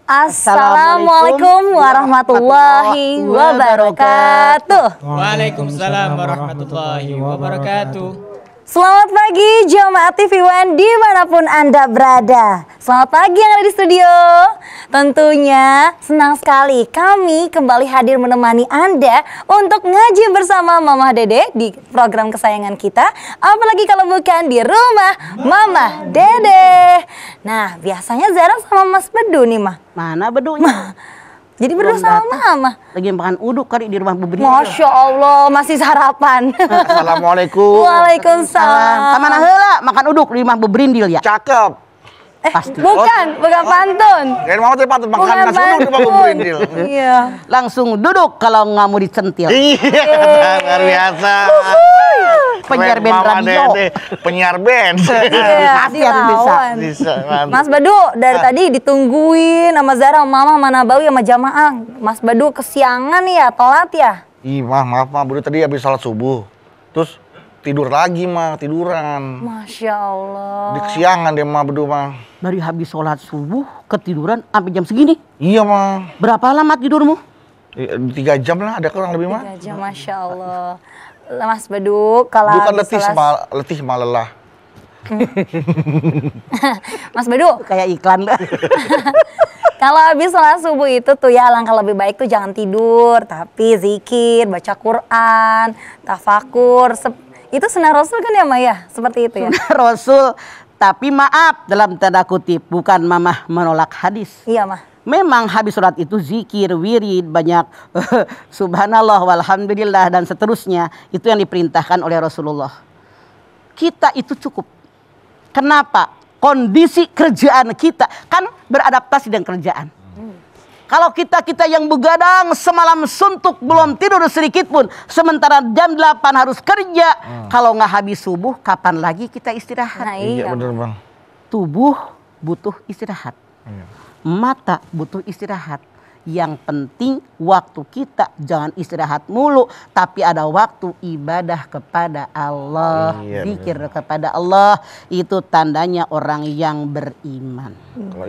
Assalamualaikum warahmatullahi wabarakatuh. Waalaikumsalam warahmatullahi wabarakatuh. Selamat pagi Jamaah TV One dimanapun Anda berada. Selamat pagi yang ada di studio. Tentunya senang sekali kami kembali hadir menemani Anda untuk ngaji bersama Mama Dede di program kesayangan kita. Apalagi kalau bukan di rumah Mama Dede. Nah, biasanya Zara sama Mas Bedu nih, Mah. Mana bedunya? Jadi berdua sama Mama. Lagi makan uduk kali di rumah Bubri. Masya Allah, masih sarapan. Assalamualaikum. Waalaikumsalam. Kamana heula makan uduk di rumah Bubrindil ya? Cakep. Pasti. Bukan pantun. Kayak mau tuh pantun makan Bukan nasi uduk di Bang Brindil. Iya. Langsung duduk kalau nggak mau dicentil. Iya, luar biasa. Penyiar band Mama radio. Dede, penyiar band. Iya, Pasti harus dilawan. Bisa, mantap. Mas Badu dari tadi ditungguin sama Zara, Mama, sama Nabawi, sama jamaah. Mas Badu kesiangan ya, telat ya? Ih, maaf, baru tadi habis sholat subuh. Terus tidur lagi, tiduran. Masya Allah. Di kesiangan dia, berdua, mah. Dari habis sholat subuh ketiduran sampai jam segini. Iya, mah. Berapa lama tidurmu? 3 jam lah, ada kurang lebih, mah. 3 jam, Masya Allah. Mas Badu, kalau Bukan habis letih sama lelah. Mas Badu, Kayak iklan lah. kalau habis sholat subuh itu tuh ya langkah lebih baik tuh jangan tidur, tapi zikir, baca Quran, tafakur. Itu sunnah Rasul kan ya, Maya? Seperti itu ya? Rasul, tapi maaf dalam tanda kutip, bukan Mamah menolak hadis. Iya, Mah. Memang habis sholat itu zikir, wirid, banyak subhanallah, walhamdulillah, dan seterusnya. Itu yang diperintahkan oleh Rasulullah. Kita itu cukup. Kenapa? Kondisi kerjaan kita kan beradaptasi dengan kerjaan. Kalau kita yang begadang semalam suntuk belum tidur sedikit pun, sementara jam 8 harus kerja. Kalau nggak habis subuh, kapan lagi kita istirahat? Nah, Iya, bener, Bang. Tubuh butuh istirahat. Iya. Mata butuh istirahat. Yang penting waktu kita jangan istirahat mulu, tapi ada waktu ibadah kepada Allah, Iya, zikir kepada Allah. Itu tandanya orang yang beriman. Kalau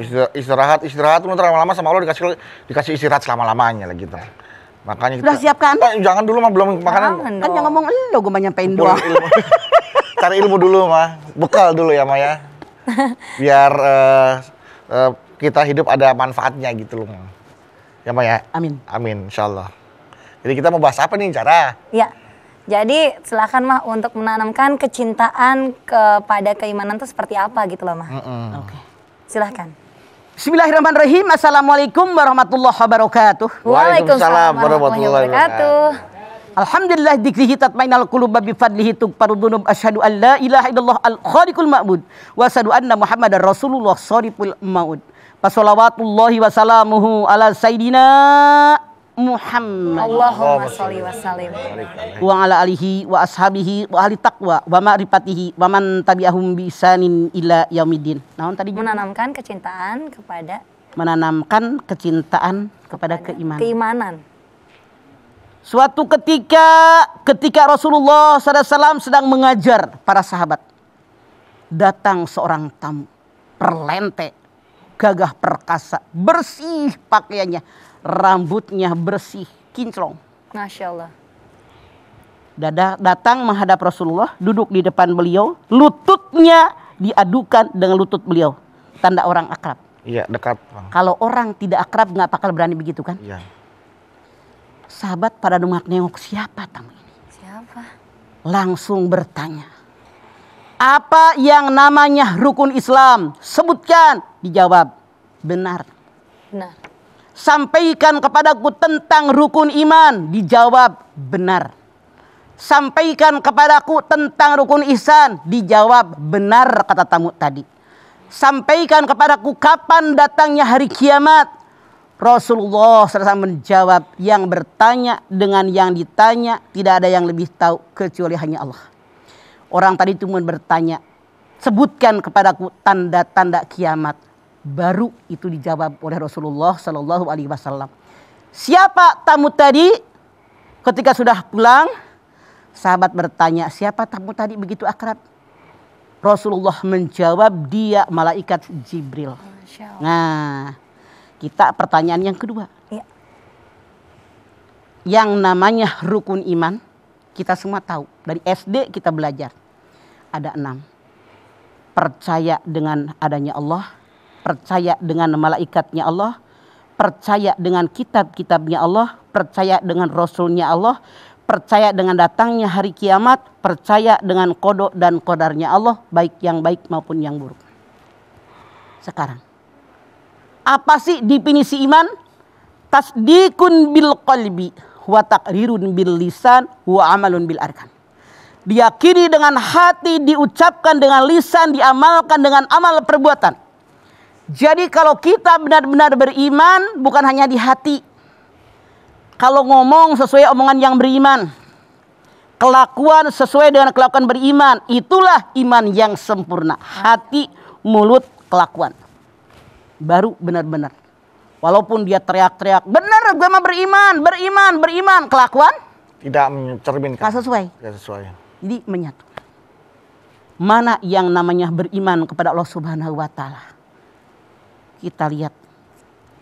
istirahat lama-lama sama Allah dikasih istirahat selama-lamanya lah gitu. Makanya Sudah siapkan? Jangan dulu, mah, belum makanan. Kan yang ngomong lo, gue nyampein Kumpul doang. ilmu. Cari ilmu dulu, mah. Bekal dulu ya, Mah, ya. Biar kita hidup ada manfaatnya gitu loh, Mah. Ya, Mah, ya. Amin. Amin, insyaallah. Jadi kita mau bahas apa nih, cara? Ya, jadi silakan Mah untuk menanamkan kecintaan kepada keimanan itu seperti apa gitu loh, Mah. Oke. Silahkan. Bismillahirrahmanirrahim. Assalamualaikum warahmatullahi wabarakatuh. Waalaikumsalam warahmatullahi wabarakatuh. Alhamdulillah dzikrihi tatmainnul qulub bi fadlihi tughfaru dzunub asyhadu an la ilaha illallah al khaliqul ma'bud wa asyhadu anna muhammadar rasulullah shariful maud. Wassalawatullahi wassalamuhu ala sayyidina Muhammad Allahumma sholli wa sallim. wa ala alihi wa ashabihi wa ahli taqwa wa ma'rifatihi wa man tabi'ahum bi ihsanin ila yaumiddin. Naon tadi? Menanamkan kecintaan kepada Menanamkan kecintaan kepada keimanan. keimanan. Suatu ketika Rasulullah SAW sedang mengajar para sahabat, datang seorang tamu, perlente, gagah perkasa, bersih pakaiannya, rambutnya bersih, kinclong. Masya Allah. Datang menghadap Rasulullah, duduk di depan beliau, lututnya diadukan dengan lutut beliau, tanda orang akrab. Iya, dekat, Bang. Kalau orang tidak akrab nggak bakal berani begitu kan? Iya. Sahabat pada nengok siapa tamu ini? Siapa? Langsung bertanya, apa yang namanya rukun Islam? Sebutkan. Dijawab, benar. Benar. Sampaikan kepadaku tentang rukun iman. Dijawab, benar. Sampaikan kepadaku tentang rukun ihsan. Dijawab, benar, kata tamu tadi. Sampaikan kepadaku kapan datangnya hari kiamat. Rasulullah SAW menjawab, yang bertanya dengan yang ditanya tidak ada yang lebih tahu kecuali hanya Allah. Orang tadi cuma bertanya, sebutkan kepadaku tanda-tanda kiamat. Baru itu dijawab oleh Rasulullah SAW. Siapa tamu tadi? Ketika sudah pulang, sahabat bertanya, siapa tamu tadi begitu akrab? Rasulullah menjawab, dia malaikat Jibril. Masya Allah. Nah, Kita pertanyaan yang kedua. Iya. Yang namanya rukun iman, kita semua tahu. Dari SD kita belajar. Ada 6. Percaya dengan adanya Allah, percaya dengan malaikatnya Allah, percaya dengan kitab-kitabnya Allah, percaya dengan Rasulnya Allah, percaya dengan datangnya hari kiamat, percaya dengan qada dan qadarnya Allah, baik yang baik maupun yang buruk. Sekarang, apa sih definisi iman? Tasdikun bil qalbi wa taqrirun bil lisan wa amalun bil arkan. Diyakini dengan hati, diucapkan dengan lisan, diamalkan dengan amal perbuatan. Jadi kalau kita benar-benar beriman, bukan hanya di hati. Kalau ngomong sesuai omongan yang beriman, kelakuan sesuai dengan kelakuan beriman, itulah iman yang sempurna. Hati, mulut, kelakuan. Baru benar-benar. Walaupun dia teriak-teriak, benar gue mah beriman, kelakuan Tidak mencerminkan. nggak sesuai. Tidak sesuai. Jadi menyatu. Mana yang namanya beriman kepada Allah Subhanahu wa taala? Kita lihat.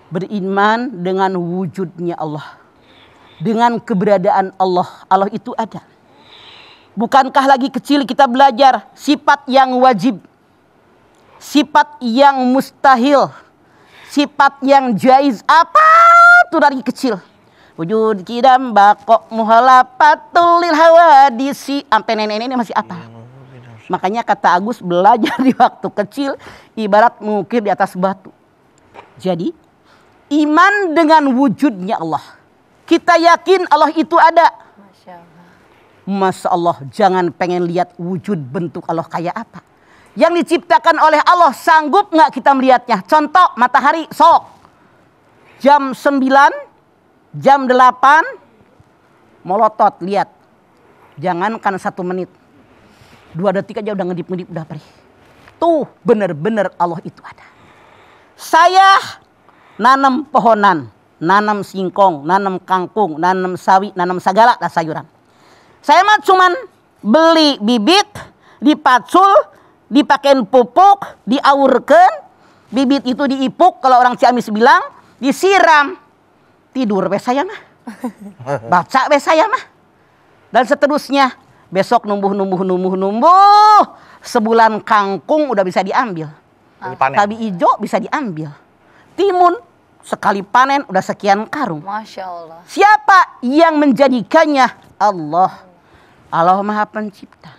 Beriman dengan wujudnya Allah. Dengan keberadaan Allah. Allah itu ada. Bukankah lagi kecil kita belajar sifat yang wajib, sifat yang mustahil, sifat yang jaiz, apa tuh dari kecil? Wujud kidam bakok muhalapatul lil hawadisi, sampai nenek ini masih apa? Makanya kata Agus, belajar di waktu kecil ibarat mengukir di atas batu. Jadi iman dengan wujudnya Allah. Kita yakin Allah itu ada. Masya Allah, jangan pengen lihat wujud bentuk Allah kayak apa. Yang diciptakan oleh Allah, sanggup nggak kita melihatnya? Contoh matahari, sok. Jam 9, jam 8, molotot, lihat. Jangankan 1 menit. 2 detik aja udah ngedip-ngedip, udah perih. Tuh bener-bener Allah itu ada. Saya nanam pohonan, nanam singkong, nanam kangkung, nanam sawi, nanam segala lah sayuran. Saya mah cuman beli bibit, dipacul, dipakein pupuk, diaurkan, bibit itu diipuk, kalau orang Ciamis bilang, disiram. Tidur be saya mah. Baca be saya mah. Dan seterusnya, besok numbuh. Sebulan kangkung udah bisa diambil. Cabai hijau bisa diambil. Timun sekali panen udah sekian karung. Masya Allah. Siapa yang menjadikannya? Allah. Allah Maha Pencipta.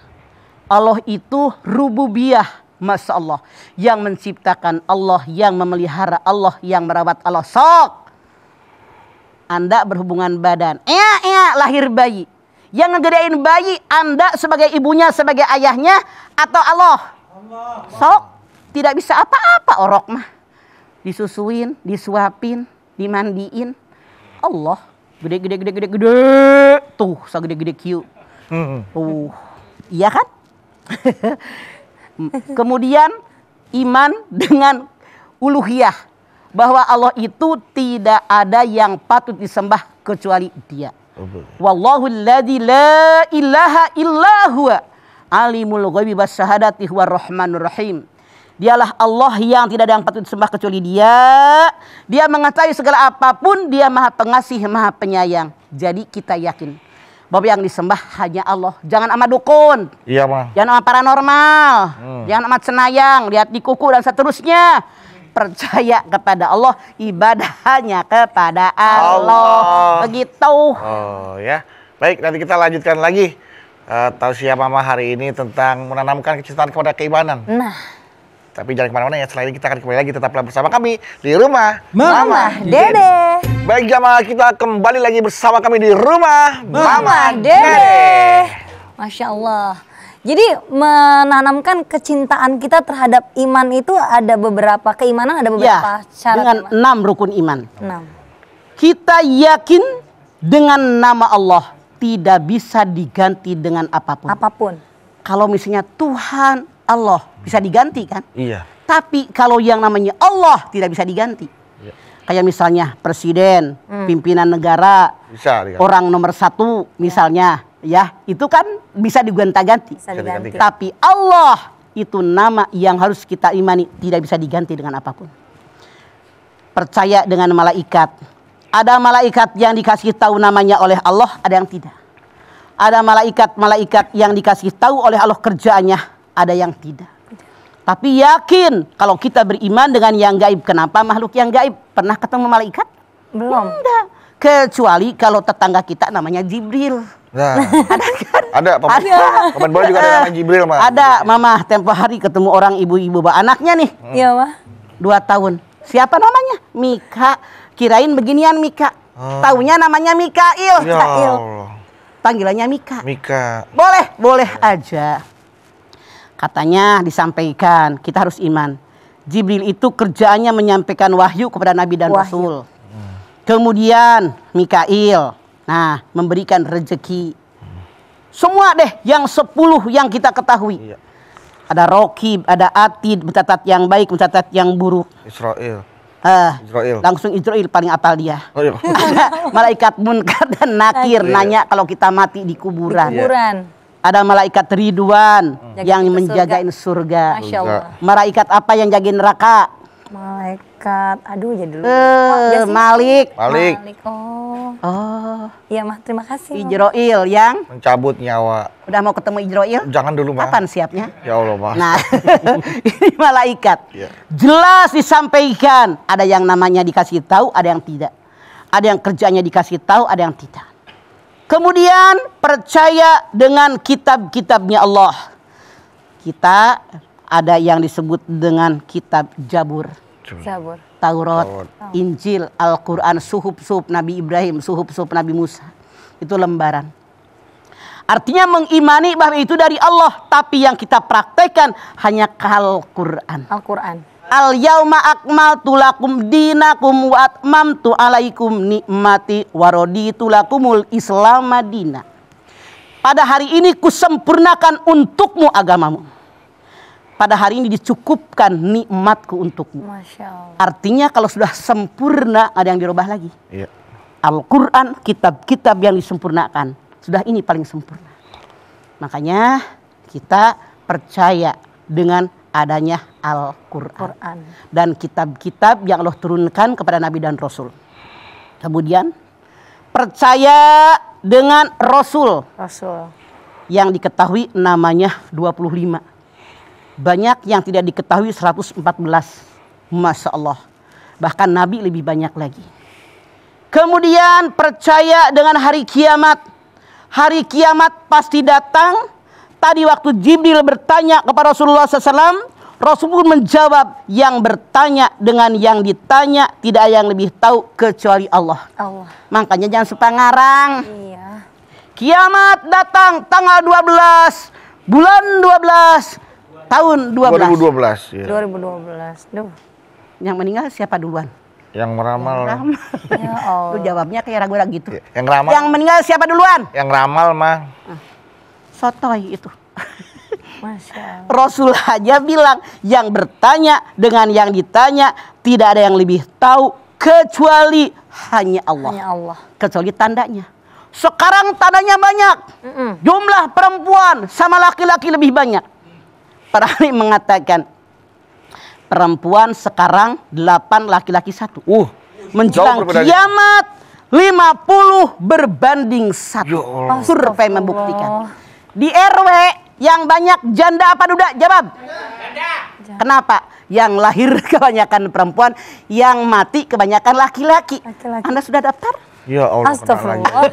Allah itu rububiyah. Masya Allah. Yang menciptakan Allah, yang memelihara Allah, yang merawat Allah. Sok. Anda berhubungan badan. Lahir bayi. Yang ngegedein bayi, Anda sebagai ibunya, sebagai ayahnya, atau Allah? Sok. Tidak bisa apa-apa orok mah. Disusuin, disuapin, dimandiin. Allah. Gede. Tuh, segede-gede kieu. Iya kan? Kemudian iman dengan uluhiyah, bahwa Allah itu tidak ada yang patut disembah kecuali Dia. Wallahu alladzi la ilaha illa huwa alimul ghaibi wasyahadati huwar rahmanur rahim. Dialah Allah yang tidak ada yang patut disembah kecuali Dia. Dia mengetahui segala apapun, Dia Maha Pengasih, Maha Penyayang. Jadi kita yakin bahwa yang disembah hanya Allah. Jangan sama dukun. Iya, Bang. Jangan sama paranormal. Jangan sama cenayang, lihat di kuku dan seterusnya. Percaya kepada Allah, ibadah hanya kepada Allah. Begitu. Oh ya. Baik, nanti kita lanjutkan lagi tausiah Mama hari ini tentang menanamkan kecintaan kepada keimanan. Nah, tapi jangan kemana-mana ya, selain ini kita akan kembali lagi tetaplah bersama kami di rumah Mama Dede. Baik jamaah, kita kembali lagi bersama kami di rumah Mama Dede. Masya Allah. Jadi menanamkan kecintaan kita terhadap iman itu ada beberapa keimanan, ada beberapa syarat. Dengan 6 rukun iman. 6. Kita yakin dengan nama Allah tidak bisa diganti dengan apapun. Apapun. Kalau misalnya Tuhan Allah bisa diganti kan? Iya. Tapi kalau yang namanya Allah tidak bisa diganti. Iya. Kayak misalnya presiden, pimpinan negara, Bisa diganti. orang nomor 1 misalnya, ya itu kan bisa diganti-ganti. Bisa diganti. Tapi Allah itu nama yang harus kita imani, tidak bisa diganti dengan apapun. percaya dengan malaikat. Ada malaikat yang dikasih tahu namanya oleh Allah, ada yang tidak. Ada malaikat-malaikat yang dikasih tahu oleh Allah kerjaannya, ada yang tidak. Tapi yakin kalau kita beriman dengan yang gaib. Kenapa makhluk yang gaib? Pernah ketemu malaikat? Belum. Enggak. Kecuali kalau tetangga kita namanya Jibril. Nah, Ada kan? ada pemain bola juga ada namanya Jibril, Mah. Ada, Mama tempo hari ketemu orang ibu-ibu bawa anaknya nih. Iya, Mah. 2 tahun. Siapa namanya? Mika. Kirain beginian Mika. Taunya namanya Mikail. Ya Allah. Panggilannya Mika. Mika. Boleh aja. Katanya disampaikan, kita harus iman. Jibril itu kerjaannya menyampaikan wahyu kepada Nabi dan Rasul. Kemudian Mikail, nah memberikan rezeki. Semua deh yang 10 yang kita ketahui. Iya. Ada Rokib, ada Atid, mencatat yang baik, mencatat yang buruk. Israel. Israel. Langsung Israel paling apal dia. Oh, iya. Ada malaikat Munkar dan Nakir nanya kalau kita mati di kuburan. Kuburan. Ada malaikat Ridwan yang Jaga menjagain surga. Masya Allah. Malaikat apa yang jagain neraka? Malaikat. Aduh, jadi lupa. Malik. Malik Oh, Iya, Mah. Terima kasih. Mah. Ijroil yang mencabut nyawa. udah mau ketemu Ijroil? Jangan dulu, Mah. Kapan siapnya? Ya Allah, Mah. Nah, ini malaikat. Iya. Jelas disampaikan. Ada yang namanya dikasih tahu, ada yang tidak. Ada yang kerjanya dikasih tahu, ada yang tidak. Kemudian percaya dengan kitab-kitabnya Allah. Kita ada yang disebut dengan kitab Jabur, Zabur. Taurat, Injil, Al-Quran, suhuf-suhuf Nabi Ibrahim, suhuf-suhuf Nabi Musa. Itu lembaran. Artinya mengimani bahwa itu dari Allah. Tapi yang kita praktekkan hanya Al-Quran. Al-Quran. Al-yauma akmaltu lakum dinakum wa atmamtu alaikum nikmati wa raditu lakumul Islam madina. Pada hari ini kusempurnakan untukmu agamamu. Pada hari ini dicukupkan nikmatku untukmu. Masya Allah. Artinya kalau sudah sempurna ada yang dirubah lagi. Iya. Al-Quran, kitab-kitab yang disempurnakan. Sudah ini paling sempurna. Makanya kita percaya dengan adanya Al-Quran. Quran. Dan kitab-kitab yang Allah turunkan kepada Nabi dan Rasul. Kemudian percaya dengan Rasul Rasul. yang diketahui namanya 25. Banyak yang tidak diketahui 114. Masya Allah. Bahkan Nabi lebih banyak lagi. Kemudian percaya dengan hari kiamat. Hari kiamat pasti datang. Tadi waktu Jibril bertanya kepada Rasulullah SAW, Rasul pun menjawab, yang bertanya dengan yang ditanya tidak ada yang lebih tahu kecuali Allah. Allah. Makanya jangan suka ngarang. Iya. Kiamat datang tanggal 12, bulan 12, tahun 12. 2012. Ya. 2012. Duh. Yang meninggal siapa duluan? Yang meramal. Ya Allah. Lu jawabnya kayak ragu-ragu gitu. Yang ramal. Yang meninggal siapa duluan? Yang ramal, Mah. Sotoy itu. Masya Allah. Rasul aja bilang yang bertanya dengan yang ditanya tidak ada yang lebih tahu kecuali hanya Allah. Hanya Allah. Kecuali tandanya. Sekarang tandanya banyak. Jumlah perempuan sama laki-laki lebih banyak. Para ahli mengatakan perempuan sekarang 8, laki-laki 1. Menjelang jauh perbedaannya. kiamat 50 berbanding 1. Ya Allah. Survei membuktikan. Di RW yang banyak janda apa duda? Jawab. Janda. Kenapa? Yang lahir kebanyakan perempuan, yang mati kebanyakan laki-laki. Laki-laki. Anda sudah daftar? Ya Allah. Astagfirullah.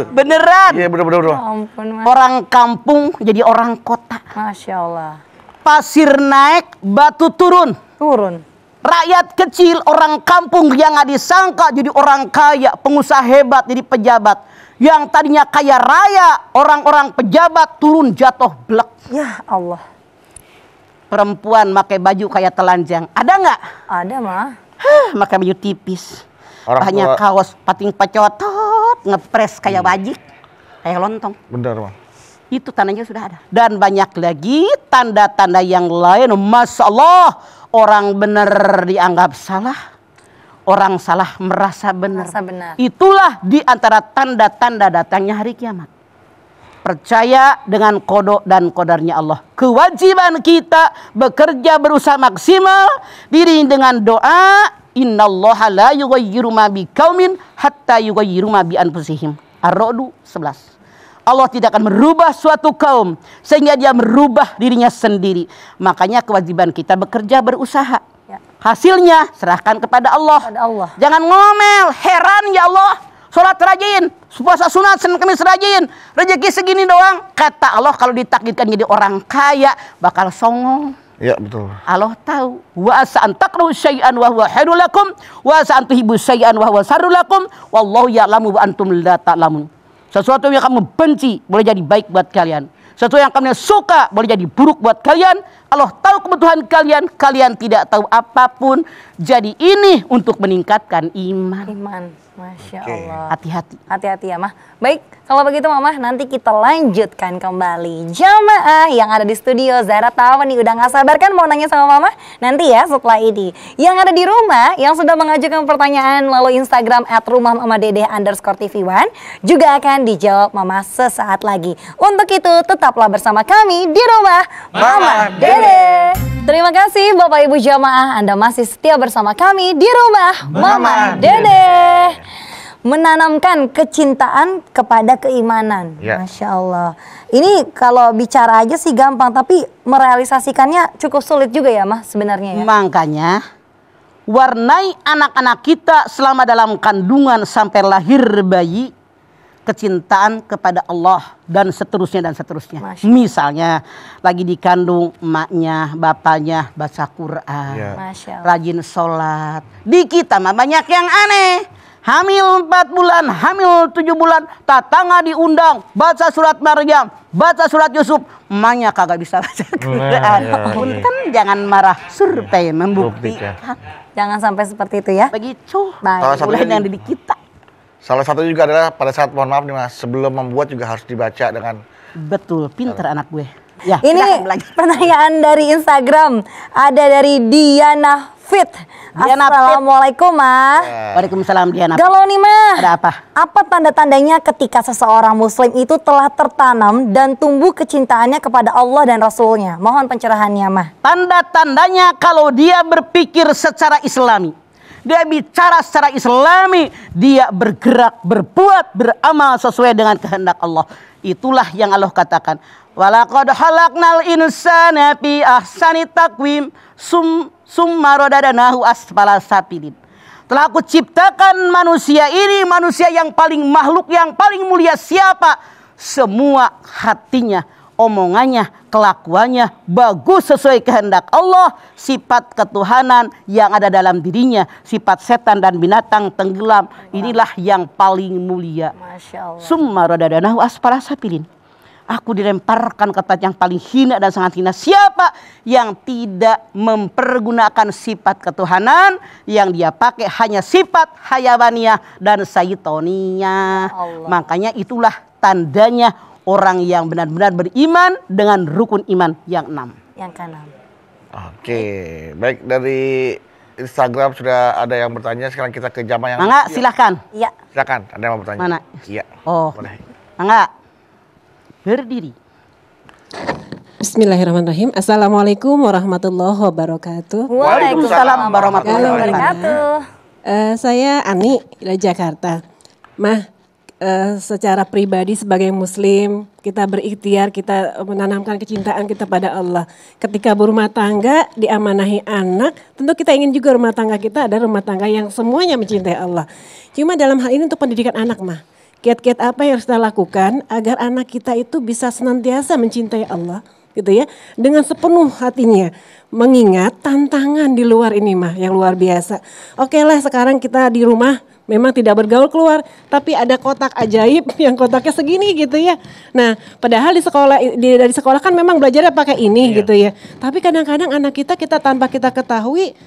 Beneran. Iya, bener. Ya ampun, Mas. Orang kampung jadi orang kota. Masya Allah. Pasir naik, batu turun. Turun. Rakyat kecil, orang kampung yang nggak disangka jadi orang kaya, pengusaha hebat jadi pejabat. Yang tadinya kaya raya, orang-orang pejabat turun jatuh blek. Ya Allah. Perempuan pakai baju kayak telanjang. Ada nggak? Ada, Mah. Pakai baju tipis. Orang Hanya tua- kaos pating pecotot, ngepres kayak wajik, kayak lontong. Bener, Mah. Itu tandanya sudah ada. Dan banyak lagi tanda-tanda yang lain. Masya Allah, orang benar dianggap salah. Orang salah merasa benar. Merasa benar. Itulah di antara tanda-tanda datangnya hari kiamat. Percaya dengan qada dan qadarnya Allah. Kewajiban kita bekerja berusaha maksimal. Diri dengan doa, Innallaha la yughayyiru ma biqaumin hatta yughayyiru ma bi anfusihim. Ar-Ra'd 11. Allah tidak akan merubah suatu kaum sehingga dia merubah dirinya sendiri. Makanya kewajiban kita bekerja, berusaha. Ya. Hasilnya serahkan kepada Allah. Jangan ngomel, heran ya Allah. Sholat rajin, puasa sunat, Senin Kamis rajin, rezeki segini doang. Kata Allah kalau ditakdirkan jadi orang kaya bakal songong. Ya betul. Allah tahu. Wa asa an takrahu syai'an wa huwa khairul lakum wa asa an tuhibbu syai'an wa huwa syarrul lakum wallahu ya'lamu wa antum la ta'lamun. Sesuatu yang kamu benci boleh jadi baik buat kalian. Sesuatu yang kamu suka boleh jadi buruk buat kalian. Allah tahu kebutuhan kalian, kalian tidak tahu apapun. Jadi ini untuk meningkatkan iman. Masya Allah. Hati-hati. Hati-hati ya Mah. Baik, kalau begitu Mama nanti kita lanjutkan kembali. Jamaah yang ada di studio, Zara tahu nih udah gak sabar kan mau nanya sama Mama? Nanti ya setelah ini. Yang ada di rumah yang sudah mengajukan pertanyaan melalui Instagram @rumahmamadede_tv1 juga akan dijawab Mama sesaat lagi. Untuk itu tetaplah bersama kami di rumah Mama Dede. Terima kasih Bapak Ibu jamaah, Anda masih setia bersama kami di rumah Mama Dede. Menanamkan kecintaan kepada keimanan. Ya. Masya Allah. Ini kalau bicara aja sih gampang, tapi merealisasikannya cukup sulit juga ya Mah sebenarnya ya. Makanya warnai anak-anak kita selama dalam kandungan sampai lahir bayi kecintaan kepada Allah dan seterusnya dan seterusnya. Misalnya lagi dikandung emaknya, bapaknya baca Quran, rajin sholat. Di kita mah banyak yang aneh. Hamil 4 bulan, hamil 7 bulan, tetangga diundang, baca surat Maryam, baca surat Yusuf, emaknya kagak bisa baca Quran. Punten jangan marah, survei membuktikan. Jangan sampai seperti itu ya. Begitu. Baik. Mulai dengan diri kita. Salah satunya juga adalah pada saat mohon maaf nih Mas, sebelum membuat juga harus dibaca dengan betul, pinter anak gue. Ya, ini pertanyaan dari Instagram, ada dari Diana Fit. Assalamualaikum Mah. Waalaikumsalam Diana. Galau nih Mah. Ada apa? Apa tanda-tandanya ketika seseorang muslim itu telah tertanam dan tumbuh kecintaannya kepada Allah dan Rasulnya? Mohon pencerahannya Mah. Tanda-tandanya kalau dia berpikir secara islami, dia bicara secara islami, dia bergerak, berbuat, beramal sesuai dengan kehendak Allah. Itulah yang Allah katakan. Walaqad khalaqnal insana fi ahsani taqwim summa radadnahu asfala safilin. Telah aku ciptakan manusia ini, manusia yang paling makhluk yang paling mulia siapa? Semua hatinya, omongannya, kelakuannya bagus sesuai kehendak Allah. Sifat ketuhanan yang ada dalam dirinya, sifat setan dan binatang tenggelam. Inilah yang paling mulia. Masya Allah. Summa radadnahu asfala safilin. Aku dilemparkan ke tempat yang paling hina dan sangat hina. Siapa yang tidak mempergunakan sifat ketuhanan, yang dia pakai hanya sifat hayawaniyah dan syaitoniah. Makanya itulah tandanya orang yang benar-benar beriman dengan rukun iman yang 6. Yang ke-6. Oke, baik, dari Instagram sudah ada yang bertanya. Sekarang kita ke jamaah yang Mangga, silahkan. Iya. Silakan, ada yang mau bertanya. Mana? Iya. Oh, boleh. Mangga. Berdiri. Bismillahirrahmanirrahim. Assalamualaikum warahmatullahi wabarakatuh. Waalaikumsalam warahmatullahi wabarakatuh. Saya Ani dari Jakarta. Mah, secara pribadi sebagai muslim, kita berikhtiar, kita menanamkan kecintaan kita pada Allah. Ketika berumah tangga, diamanahi anak, tentu kita ingin juga rumah tangga kita ada rumah tangga yang semuanya mencintai Allah. Cuma dalam hal ini untuk pendidikan anak mah, kiat-kiat apa yang harus kita lakukan agar anak kita itu bisa senantiasa mencintai Allah gitu ya, dengan sepenuh hatinya, mengingat tantangan di luar ini mah yang luar biasa. Oke lah, sekarang kita di rumah memang tidak bergaul keluar, tapi ada kotak ajaib yang kotaknya segini gitu ya. Nah, padahal di sekolah dari sekolah kan memang belajarnya pakai ini gitu ya. Tapi kadang-kadang anak kita tanpa kita ketahui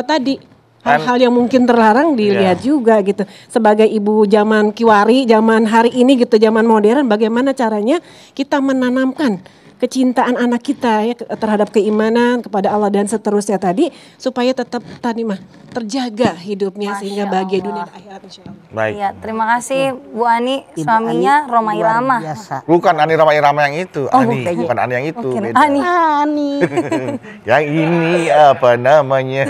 tadi hal-hal yang mungkin terlarang dilihat juga gitu. Sebagai ibu zaman kiwari, zaman hari ini gitu, zaman modern, bagaimana caranya kita menanamkan kecintaan anak kita ya terhadap keimanan kepada Allah dan seterusnya tadi supaya tetap tadi mah terjaga hidupnya sehingga bahagia dunia dan akhirat insyaallah. Baik. Iya, terima kasih Bu Ani, Ibu suaminya Ani Roma luar Irama. biasa. Bukan Ani Roma Irama yang itu. Oh, Ani, bukan. bukan Ani yang itu. Mungkin Beda. Ani. Ani. Yang ini apa namanya?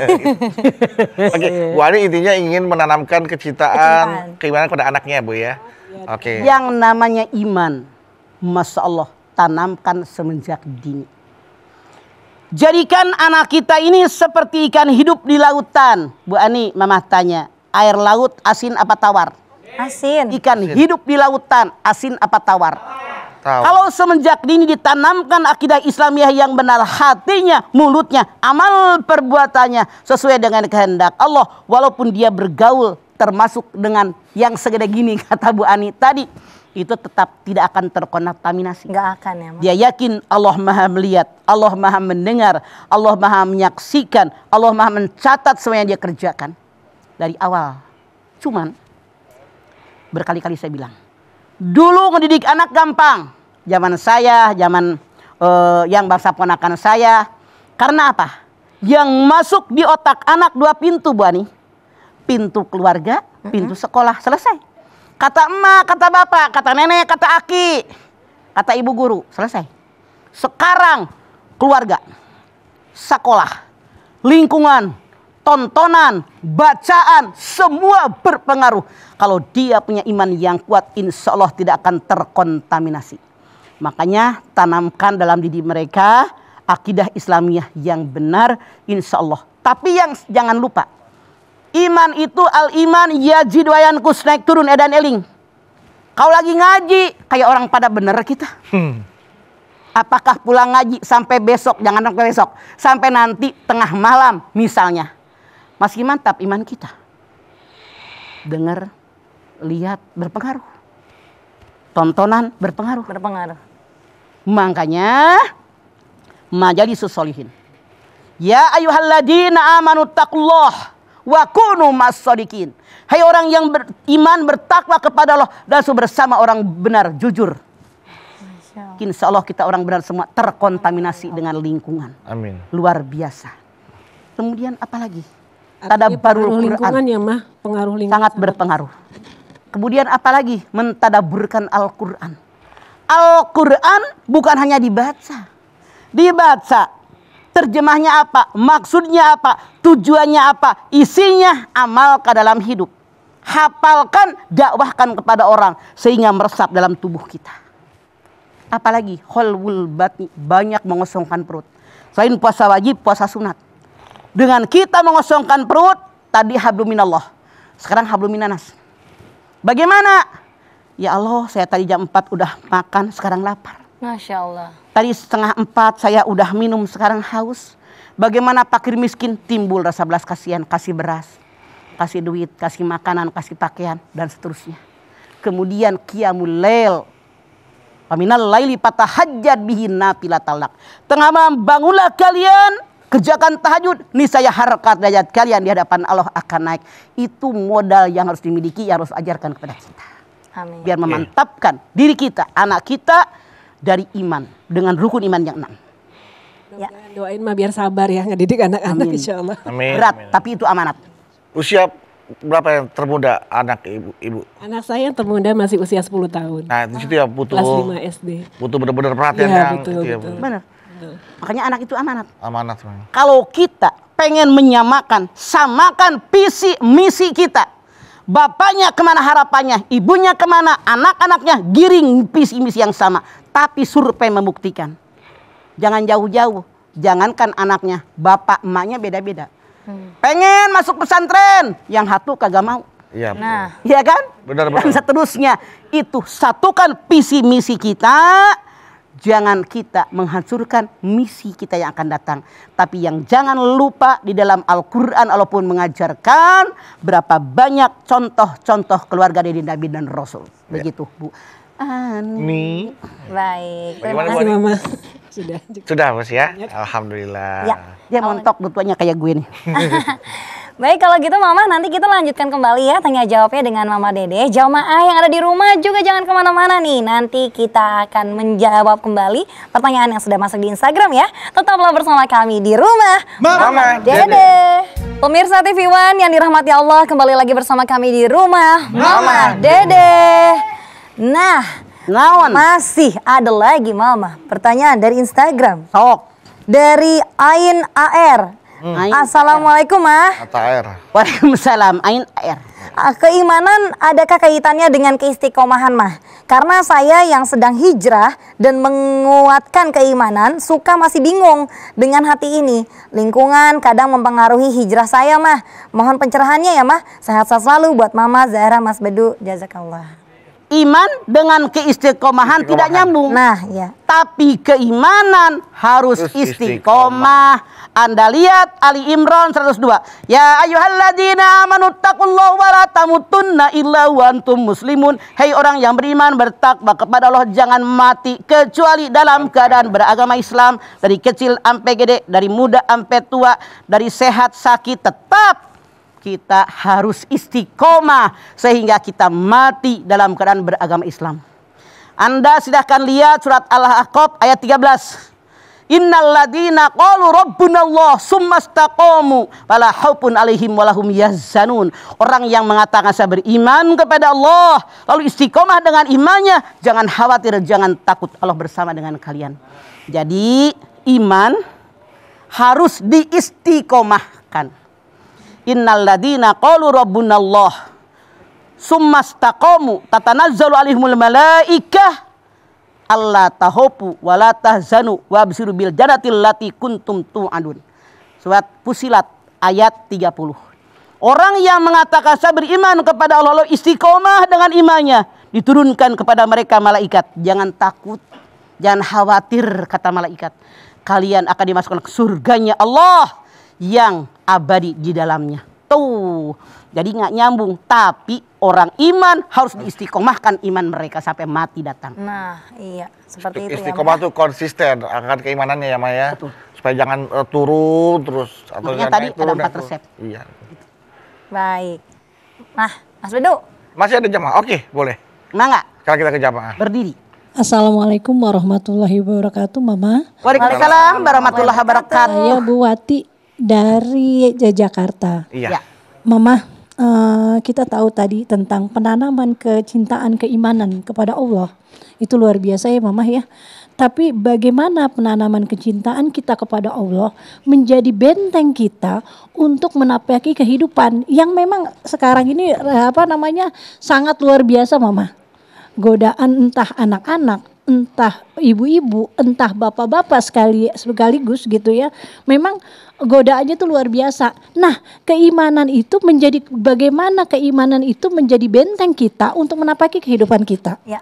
Oke, Bu Ani intinya ingin menanamkan kecintaan, keimanan pada anaknya, Bu ya. Oke. Yang namanya iman, Masya Allah, tanamkan semenjak dini. Jadikan anak kita ini seperti ikan hidup di lautan. Bu Ani, Mama tanya, air laut asin apa tawar? Asin. Ikan hidup di lautan, asin apa tawar? Tahu. Kalau semenjak dini ditanamkan akidah Islamiyah yang benar, hatinya, mulutnya, amal perbuatannya sesuai dengan kehendak Allah, walaupun dia bergaul termasuk dengan yang segede gini kata Bu Ani tadi, itu tetap tidak akan terkontaminasi. Nggak akan ya, Ma. Dia yakin Allah Maha melihat, Allah Maha mendengar, Allah Maha menyaksikan, Allah Maha mencatat semua yang dia kerjakan dari awal. Cuman berkali-kali saya bilang, dulu ngedidik anak gampang. Zaman saya, zaman yang bangsa ponakan saya. Karena apa? Yang masuk di otak anak dua pintu, Bu Ani. Pintu keluarga, pintu sekolah, selesai. Kata emak, kata bapak, kata nenek, kata aki, kata ibu guru, selesai. Sekarang keluarga, sekolah, lingkungan, tontonan, bacaan, semua berpengaruh. Kalau dia punya iman yang kuat, insya Allah tidak akan terkontaminasi. Makanya tanamkan dalam diri mereka akidah Islamiyah yang benar, insya Allah. Tapi yang jangan lupa, iman itu al-iman yazid wa yanqus, naik turun edan eling. Kau lagi ngaji kayak orang pada bener kita. Apakah pulang ngaji sampai besok, jangan sampai besok, sampai nanti tengah malam misalnya, masih mantap iman kita? Dengar, lihat berpengaruh. Tontonan berpengaruh. Berpengaruh. Makanya majalisus sholihin. Ya ayyuhalladzina amanu taqullah wa kunu mas-shodiqin. Hai orang yang beriman, bertakwa kepada Allah dan bersama orang benar, jujur. Insya Allah kita orang benar semua terkontaminasi dengan lingkungan. Amin. Luar biasa. Kemudian apalagi? Artinya Tadabbarul pengaruh lingkungan Quran. ya mah, pengaruh lingkungan Sangat berpengaruh. Kemudian apalagi? Mentadaburkan Al-Quran. Al-Quran bukan hanya dibaca. Dibaca. Terjemahnya apa? Maksudnya apa? Tujuannya apa? Isinya amal ke dalam hidup. Hafalkan, dakwahkan kepada orang sehingga meresap dalam tubuh kita. Apalagi kholwul batni, banyak mengosongkan perut. Selain puasa wajib, puasa sunat. Dengan kita mengosongkan perut, tadi hablum minallah, sekarang hablum minanas. Bagaimana? Ya Allah, saya tadi jam 4 udah makan, sekarang lapar. Masya Allah. Tadi setengah 4 saya udah minum, sekarang haus. Bagaimana fakir miskin? Timbul rasa belas kasihan, kasih beras, kasih duit, kasih makanan, kasih pakaian, dan seterusnya. Kemudian qiyamul lail. Paminal laili fatahajjad bihi nafilatal lak. Tengah malam bangunlah kalian, kerjakan tahajud, niscaya harkat derajat kalian di hadapan Allah akan naik. Itu modal yang harus dimiliki, yang harus ajarkan kepada kita. Amin. Biar memantapkan diri kita, anak kita dari iman dengan rukun iman yang 6. Ya. Doain mah biar sabar ya ngedidik anak-anak Amin. insya Allah. Amin. Berat, Amin. tapi itu amanat. Usia berapa yang termuda anak ibu? Anak saya yang termuda masih usia 10 tahun. Nah, di situ ya butuh Kelas 5 SD. butuh benar-benar perhatian Iya, yang betul, itu ya, betul. Bu. Benar. Makanya anak itu amanat. Amanat memang. Kalau kita pengen menyamakan, samakan visi misi kita. Bapaknya kemana harapannya, ibunya kemana, anak-anaknya giring visi misi yang sama. Tapi survei membuktikan. Jangan jauh-jauh. Jangankan anaknya, bapak emaknya beda-beda. Pengen masuk pesantren, yang satu kagak mau. Iya. betul. Nah, Iya kan? Benar-benar. Dan seterusnya. Itu satukan visi misi kita. Jangan kita menghancurkan misi kita yang akan datang. Tapi yang jangan lupa di dalam Al-Quran walaupun mengajarkan berapa banyak contoh-contoh keluarga dari Nabi dan Rasul. Begitu Bu Ani. Nih. baik. Terima Bagaimana, kasih. Terima kasih Mama. Sudah. Sudah bos ya? Alhamdulillah. Ya. Dia montok dutuanya kayak gue nih. Baik, kalau gitu Mama nanti kita lanjutkan kembali ya tanya jawabnya dengan Mama Dede. Jamaah yang ada di rumah juga jangan kemana-mana nih. Nanti kita akan menjawab kembali pertanyaan yang sudah masuk di Instagram ya. Tetaplah bersama kami di rumah Mama Dede. Pemirsa TV One yang dirahmati Allah, kembali lagi bersama kami di rumah Mama Dede. Nah, Naon? masih ada lagi Mama pertanyaan dari Instagram. Sok. Dari Ain AR. Ain Assalamualaikum Ma. Mata air. Waalaikumsalam. Ain air. Keimanan adakah kaitannya dengan keistiqomahan Mah? Karena saya yang sedang hijrah dan menguatkan keimanan suka masih bingung dengan hati ini. Lingkungan kadang mempengaruhi hijrah saya Mah. Mohon pencerahannya ya Mah. Sehat-sehat selalu buat Mama, Zahra, Mas Bedu. Jazakallah. Iman dengan keistiqomahan tidak nyambung. Nah ya. Tapi keimanan harus Terus istiqomah. Anda lihat Ali Imran 102. Ya ayyuhalladzina amanu taqullaha wa la tamutunna illa wa antum muslimun. Hai orang yang beriman, bertakwa kepada Allah, jangan mati kecuali dalam keadaan beragama Islam. Dari kecil sampai gede, dari muda sampai tua, dari sehat sakit, tetap kita harus istiqomah sehingga kita mati dalam keadaan beragama Islam. Anda silahkan lihat surat Al-Ahqaf ayat 13. Innal ladina qalu rabbunallah summastaqamu fala khaufun alaihim walahum yahzanun. Orang yang mengatakan saya beriman kepada Allah lalu istiqomah dengan imannya, jangan khawatir, jangan takut, Allah bersama dengan kalian. Jadi iman harus diistiqomahkan. Innal ladina qalu rabbunallah summastaqamu tatanazzalu alaihimul malaikah alla tahopu wala tahzanu wabsiru bil jannatil lati kuntum tu'adun. Surat Fusilat ayat 30. Orang yang mengatakan saya beriman kepada Allah lalu istiqomah dengan imannya, diturunkan kepada mereka malaikat. Jangan takut, jangan khawatir kata malaikat. Kalian akan dimasukkan ke surganya Allah yang abadi di dalamnya. Tuh, jadi nggak nyambung. Tapi orang iman harus diistiqomahkan iman mereka sampai mati datang. Nah iya seperti itu ya Istiqomah Ma. tuh konsisten akan keimanannya ya Maya. Supaya jangan turun terus atau Makanya jangan tadi naik, turun, ada 4 naik, turun. resep. Iya. Baik. Nah Mas Bedu. Masih ada jamaah? Oke, boleh. Mangga, Sekarang kita ke jamaah. berdiri. Assalamualaikum warahmatullahi wabarakatuh, Mama. Waalaikumsalam warahmatullahi wabarakatuh. Saya Bu Wati dari Jakarta. Iya. Ya. Mama, kita tahu tadi tentang penanaman kecintaan keimanan kepada Allah. Itu luar biasa ya Mama ya. Tapi bagaimana penanaman kecintaan kita kepada Allah menjadi benteng kita untuk menapaki kehidupan yang memang sekarang ini sangat luar biasa Mama. Godaan entah anak-anak, entah ibu-ibu, entah bapak-bapak sekaligus gitu ya. Memang godaannya itu luar biasa. Nah, keimanan itu bagaimana keimanan itu menjadi benteng kita untuk menapaki kehidupan kita. Ya.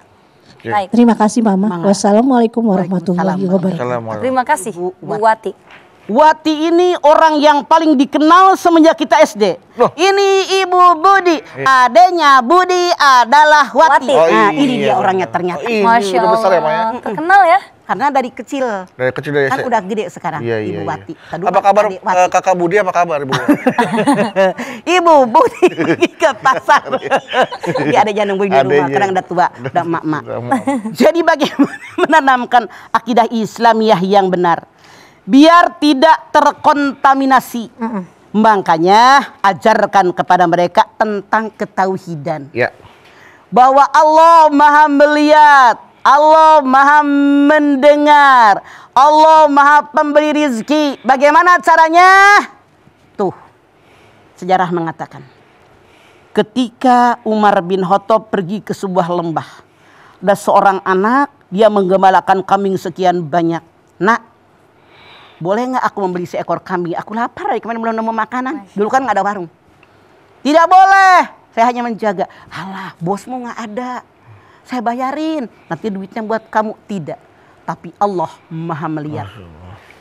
Baik. Terima kasih Mama. Mangga. Wassalamualaikum warahmatullahi wabarakatuh. Assalamualaikum. Terima kasih Bu Wati. Wati ini orang yang paling dikenal semenjak kita SD. Loh. Ini Ibu Budi, adanya Budi adalah Wati. Wati. Oh, Nah, ini iya. dia orangnya ternyata. Oh, ini Masya udah besar ya Maya. Allah. Terkenal ya. Karena dari kecil, Dari kecil dari kan SD. udah gede sekarang. Iya, Ibu iya, iya. Wati. Tadi Apa kabar adik Wati. kakak Budi, apa kabar Ibu? Ibu Budi pergi ke pasar. Dia ada jangan nungguin di rumah, Adanya. kadang udah tua, udah emak-emak. Udah emak. Jadi bagaimana menanamkan akidah Islamiyah yang benar biar tidak terkontaminasi. Makanya ajarkan kepada mereka tentang ketauhidan. Ya. Bahwa Allah Maha melihat, Allah Maha mendengar, Allah Maha pemberi rizki. Bagaimana caranya? Tuh, sejarah mengatakan ketika Umar bin Khattab pergi ke sebuah lembah, ada seorang anak, dia menggembalakan kambing sekian banyak. Nak, boleh nggak aku membeli seekor kambing? Aku lapar, kemarin belum nemu makanan. Dulu kan nggak ada warung. Tidak boleh, saya hanya menjaga. Alah, bosmu nggak ada, saya bayarin, nanti duitnya buat kamu. Tidak, tapi Allah Maha melihat.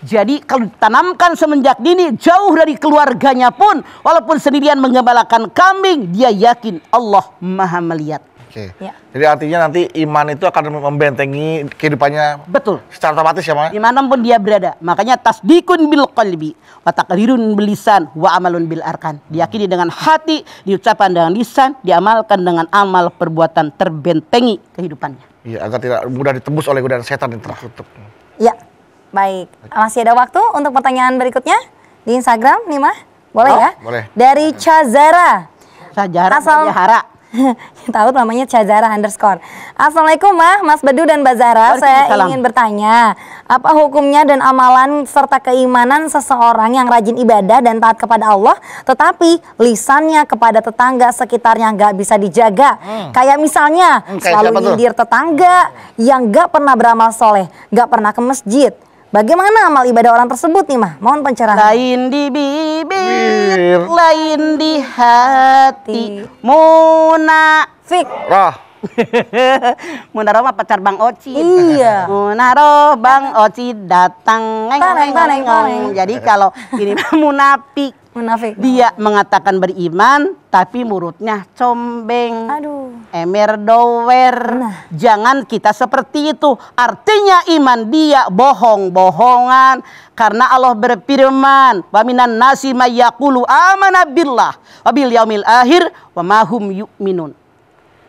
Jadi kalau ditanamkan semenjak dini, jauh dari keluarganya pun, walaupun sendirian menggembalakan kambing, dia yakin Allah Maha melihat. Oke. Ya. Jadi artinya nanti iman itu akan membentengi kehidupannya Betul. secara otomatis ya, Ma? Dimanapun dia berada. Makanya tasdikun bil qalbi, wa taqrirun bil lisan, wa amalun bil arkan. Diyakini dengan hati, diucapkan dengan lisan, diamalkan dengan amal perbuatan, terbentengi kehidupannya. Iya, agar tidak mudah ditembus oleh godaan setan yang tertutup. Ya, baik. Masih ada waktu untuk pertanyaan berikutnya di Instagram nih, Mah? Boleh ya? Boleh. Dari Chazara. Sajara Asal- Jahara. Tahu namanya Chazara _ Assalamualaikum Mah, Mas Bedu dan Mbak Zara. Saya Waalaikumsalam. ingin bertanya, apa hukumnya dan amalan serta keimanan seseorang yang rajin ibadah dan taat kepada Allah, tetapi lisannya kepada tetangga sekitarnya nggak bisa dijaga? Kayak misalnya Kayak selalu siapa tuh? nyindir tetangga yang nggak pernah beramal soleh, nggak pernah ke masjid. Bagaimana amal ibadah orang tersebut nih Mah? Mohon pencerahan. Lain di bibir, lain di hati. Munafik. Roh. Munaro mah pacar Bang Oci. Iya. Munaro Bang Oci datang. Taneng. Jadi kalau ini mah munafik. Munafik. Dia mengatakan beriman, tapi mulutnya combeng. Aduh. Emer dower. Nah. Jangan kita seperti itu. Artinya iman dia bohong-bohongan. Karena Allah berfirman, wa minan nasi may yaqulu amana billah wa bil yaumil akhir wa ma hum yu'minun.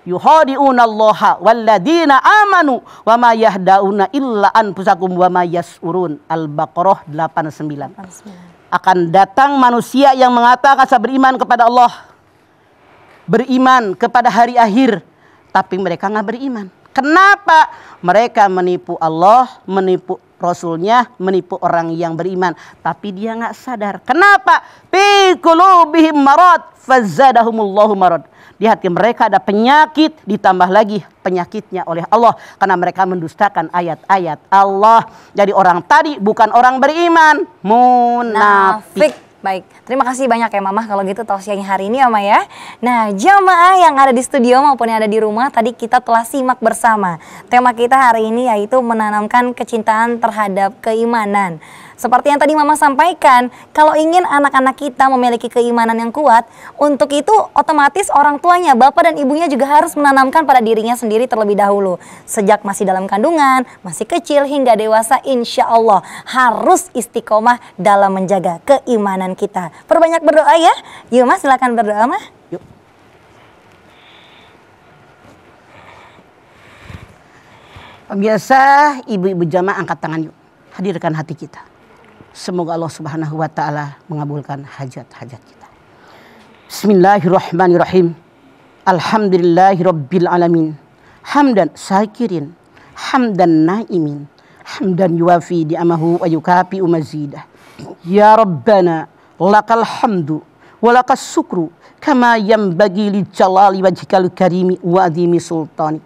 Yuhadi'una allaha walladina amanu wa ma yahdauna illa anfusakum wa ma yas'urun. Al-Baqarah 89. Akan datang manusia yang mengatakan saya beriman kepada Allah, beriman kepada hari akhir, tapi mereka nggak beriman. Kenapa? Mereka menipu Allah, menipu Rasulnya, menipu orang yang beriman, tapi dia nggak sadar. Kenapa? Fi qulubihim marad fazadahumullahu marad. Di hati mereka ada penyakit, ditambah lagi penyakitnya oleh Allah karena mereka mendustakan ayat-ayat Allah. Jadi orang tadi bukan orang beriman, munafik. Baik, terima kasih banyak ya Mama kalau gitu tausiahnya hari ini ya Mama ya. Nah, jamaah yang ada di studio maupun yang ada di rumah tadi kita telah simak bersama. Tema kita hari ini yaitu menanamkan kecintaan terhadap keimanan. Seperti yang tadi Mama sampaikan, kalau ingin anak-anak kita memiliki keimanan yang kuat, untuk itu otomatis orang tuanya, bapak dan ibunya juga harus menanamkan pada dirinya sendiri terlebih dahulu. Sejak masih dalam kandungan, masih kecil hingga dewasa, insya Allah harus istiqomah dalam menjaga keimanan kita. Perbanyak berdoa ya. Yuk Mas, silakan berdoa Mas. Yuk. Pemirsa, ibu-ibu jamaah angkat tangan yuk. Hadirkan hati kita. Semoga Allah Subhanahu wa taala mengabulkan hajat-hajat kita. Bismillahirrahmanirrahim. Alhamdulillahirabbil alamin. Hamdan syakirin, hamdan naimin, hamdan yuwafi ni'amahu wa yukafi mazidah. Ya Rabbana, lakal hamdu wa lakas syukru kama yanbaghi li jalali wajhikal karimi wa adhimi sultanik.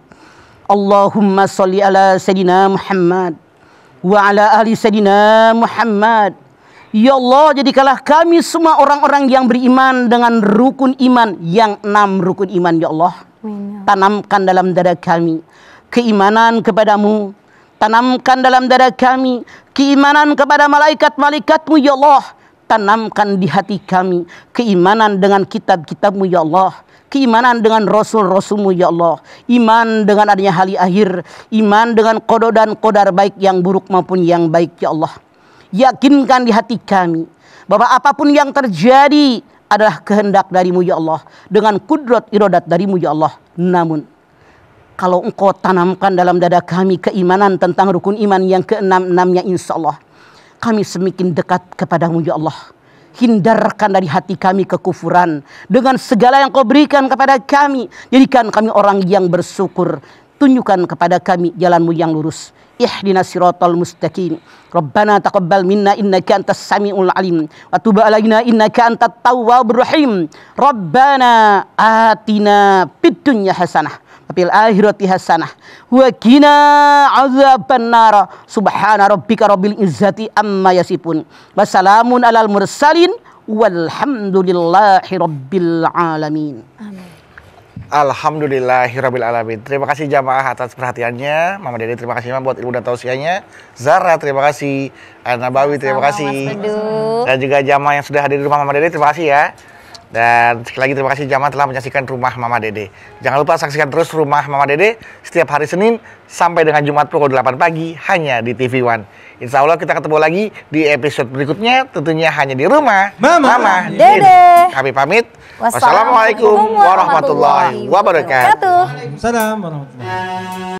Allahumma sholli ala sayyidina Muhammad wa ala ahli sayyidina Muhammad. Ya Allah, jadikanlah kami semua orang-orang yang beriman dengan rukun iman yang 6 rukun iman ya Allah. Tanamkan dalam dada kami keimanan kepadamu. Tanamkan dalam dada kami keimanan kepada malaikat-malaikatmu ya Allah. Tanamkan di hati kami keimanan dengan kitab-kitabmu ya Allah. Keimanan dengan Rasul-Rasulmu ya Allah. Iman dengan adanya hari akhir. Iman dengan qada dan qadar baik yang buruk maupun yang baik ya Allah. Yakinkan di hati kami bahwa apapun yang terjadi adalah kehendak darimu ya Allah. Dengan kudrat iradat darimu ya Allah. Namun kalau engkau tanamkan dalam dada kami keimanan tentang rukun iman yang ke-6-6-nya insya Allah, kami semakin dekat kepadamu ya Allah. Hindarkan dari hati kami kekufuran dengan segala yang kau berikan kepada kami. Jadikan kami orang yang bersyukur. Tunjukkan kepada kami jalanmu yang lurus. Ihdinas siratal mustaqim. Rabbana taqabbal minna innaka antas samiul alim wa tub alaina innaka antat tawwabur rahim. Rabbana atina fid dunya hasanah wa fil akhirati hasanah wa qina adzabannar. Subhana rabbika rabbil izzati amma yasifun. Wassalamun alal mursalin walhamdulillahi rabbil alamin. Alhamdulillahirabbil alamin. Terima kasih jamaah atas perhatiannya. Mama Dede terima kasih buat ilmu dan tausiahnya. Zara terima kasih. Nabawi terima kasih. Dan juga jamaah yang sudah hadir di rumah Mama Dede terima kasih ya. Dan sekali lagi terima kasih jamaah telah menyaksikan Rumah Mama Dede. Jangan lupa saksikan terus Rumah Mama Dede setiap hari Senin sampai dengan Jumat pukul 8 pagi hanya di TV One. Insya Allah kita ketemu lagi di episode berikutnya, tentunya hanya di Rumah Mama Dede. Kami pamit. Wassalamualaikum Wassalamualaikum warahmatullahi wabarakatuh. Waalaikumsalam warahmatullahi wabarakatuh.